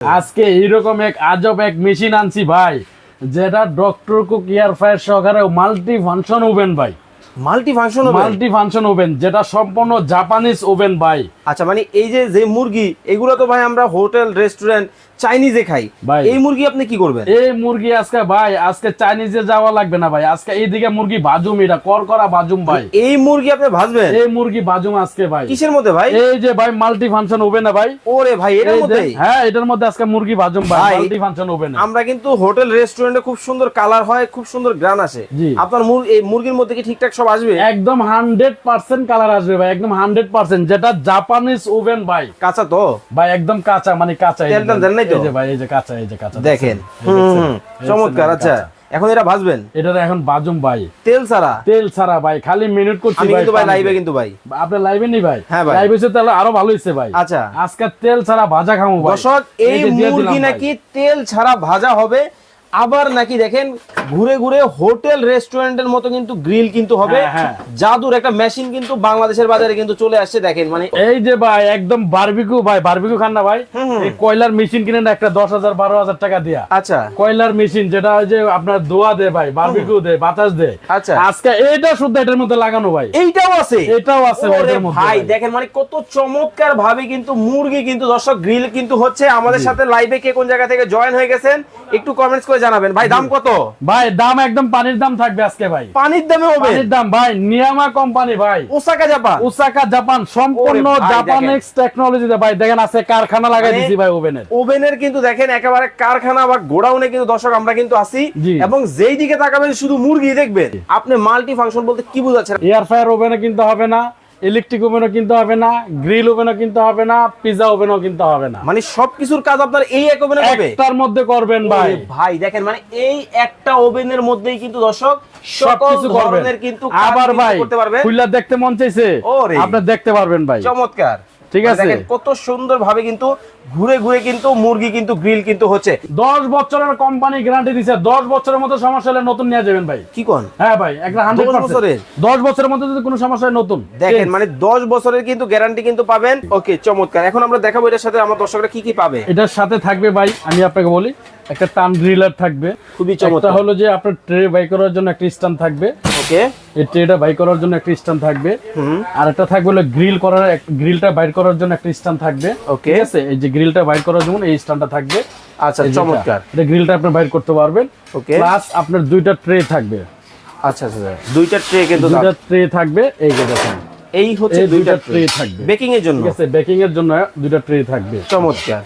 আজকে এইরকম এক আজব এক মেশিন আনছি ভাই, যেটা ডক্টর কুক এয়ার ফ্রায়ার সহকারে মাল্টি ফাংশন ওভেন ভাই। মাল্টি ফাংশন ওভেন, যেটা সম্পূর্ণ জাপানিজ ওভেন ভাই। আচ্ছা, মানে এই যে মুরগি, এগুলো তো ভাই আমরা হোটেল রেস্টুরেন্ট চাইনিজে খাই ভাই। এই মুরগি আপনি কি করবেন? এই মুরগি আজকে ভাই, আজকে চাইনিজে যাওয়া লাগবে না ভাই, আজকে এইদিকে মুরগি ভাজুম, এটা করকরা ভাজুম ভাই। এই মুরগি আপনি ভাজবেন? এই মুরগি ভাজুম আজকে ভাই। কিসের মধ্যে ভাই? এই যে ভাই মাল্টি ফাংশন ওভেনে ভাই। ওরে ভাই, এর মধ্যে? হ্যাঁ, এটার মধ্যে আজকে মুরগি ভাজুম ভাই, মাল্টি ফাংশন ওভেনে। আমরা কিন্তু হোটেল রেস্টুরেন্টে খুব সুন্দর কালার হয়, খুব সুন্দর গ্রান আসে। আপনার এই মুরগির মধ্যে কি ঠিকঠাক সব আসবে? একদম 100% কালার আসবে ভাই, একদম 100%, যেটা জাপানিজ ওভেন ভাই। কাঁচা তো ভাই, একদম কাঁচা, মানে কাঁচা। তেলটা দেন নাই তো? এই যে ভাই, এই যে কাঁচা, এই যে কাঁচা দেখেন। চমৎকার। আচ্ছা, এখন এটা ভাজবেন? এটা এখন ভাজুম ভাই, তেল ছাড়া? তেল ছাড়া ভাই, খালি মিনিট করছি আমি ভাই। কিন্তু ভাই লাইভে, কিন্তু ভাই আপনি লাইভে নি ভাই? হ্যাঁ ভাই, লাইভে তাহলে আরো ভালো হইছে ভাই। আচ্ছা, আজকে তেল ছাড়া ভাজা খামু ভাই। দর্শক, এই মুরগি নাকি তেল ছাড়া ভাজা হবে, আবার নাকি দেখেন ঘুরে ঘুরে হোটেল রেস্টুরেন্টের মতো কিন্তু গ্রিল কিন্তু হবে। জাদুর একটা মেশিন কিন্তু বাংলাদেশের বাজারে কিন্তু চলে আসছে। দেখেন, মানে এই যে ভাই একদম বারবিকিউ ভাই, বারবিকিউ খান না ভাই? এই কয়লার মেশিন কিনেন একটা 10,000 12,000 টাকা দিয়া। আচ্ছা, কয়লার মেশিন, যেটা ওই যে আপনার দোয়া দেয় ভাই, বারবিকিউ দেয়, বাতাস দেয়। আচ্ছা, আজকে এইটা শুদ্ধ এটার মধ্যে লাগানো ভাই। এইটাও আছে? এটাও আছে এটার মধ্যে ভাই। দেখেন, মানে কত চমৎকার ভাবে কিন্তু মুরগি কিন্তু দর্শক গ্রিল কিন্তু হচ্ছে। আমাদের সাথে লাইভে কে কোন জায়গা থেকে জয়েন হয়ে গেছেন একটু কমেন্টস করে জানাবেন। ভাই, দাম কত? ভাই, দাম একদম পানির দাম থাকবে আজকে ভাই। পানির দামে হবে? পানির দাম ভাই, নিয়ামা কোম্পানি ভাই, ওসাকা জাপান। ওসাকা জাপান, সম্পূর্ণ জাপানিজ টেকনোলজিতে ভাই। দেখেন আছে কারখানা লাগাই দিছি ভাই ওভেনের। ওভেনের কিন্তু দেখেন একেবারে কারখানা বা গোডাউনে কিন্তু দর্শক আমরা কিন্তু আছি, এবং যেই দিকে তাকাবেন শুধু মুরগি দেখবেন। আপনি মাল্টি ফাংশন বলতে কি বোঝাচ্ছেন? এয়ার ফ্রায়ার ওভেনও কিনতে হবে না, ইলেকট্রিক ওভেনও কিনতে হবে না, গ্রিল ওভেনও কিনতে হবে না, পিজা ওভেনও কিনতে হবে না। মানে সবকিছুর কাজ আপনার এই এক ওভেনে হবে? একটার মধ্যে করবেন ভাই। ভাই দেখেন, মানে এই একটা ওভেনের মধ্যেই কিন্তু দর্শক সবকিছু করবেন কিন্তু আবার ভাই করতে পারবেন। খুললা দেখতে মন চাইছে, আপনি দেখতে পারবেন ভাই। চমৎকার। ঠিক আছে, দেখেন কত সুন্দর ভাবে কিন্তু ঘুরে ঘুরে কিন্তু মুরগি কিন্তু গ্রিল কিন্তু হচ্ছে। 10 বছরের কোম্পানি গ্যারান্টি দিছে, 10 বছরের মধ্যে সমস্যা হলে নতুন নিয়ে যাবেন ভাই। কি কোন? হ্যাঁ ভাই, একটা 100%। 10 বছরের মধ্যে যদি কোনো সমস্যা হয় নতুন দেখেন, মানে 10 বছরের কিন্তু গ্যারান্টি কিন্তু পাবেন। ওকে, চমৎকার। এখন আমরা দেখাবো এটার সাথে আমার দর্শকরা কি কি পাবে। এটার সাথে থাকবে ভাই, আমি আপনাকে বলি, একটা টান গ্রিলার থাকবে, খুবই চমৎকার। একটা হলো যে আপনার ট্রে বাই করার জন্য একটা স্ট্যান্ড থাকবে। ওকে, এই ট্রেটা বাই করার জন্য একটা স্ট্যান্ড থাকবে। আর একটা থাকবে হলো গ্রিলটা বাইর করার জন্য একটা স্ট্যান্ড থাকবে। ওকে, ঠিক আছে, এই যে গ্রিলটা বাইর করার জন্য এই স্ট্যান্ডটা থাকবে। আচ্ছা, চমৎকার। এটা গ্রিলটা আপনি বাইর করতে পারবেন। ওকে, প্লাস আপনার দুইটা ট্রে থাকবে। আচ্ছা আচ্ছা, দুইটা ট্রে কিন্তু থাকবে। এই যে দেখেন, এই হচ্ছে দুইটা ট্রে থাকবে বেকিং এর জন্য। ঠিক আছে, বেকিং এর জন্য দুইটা ট্রে থাকবে। চমৎকার।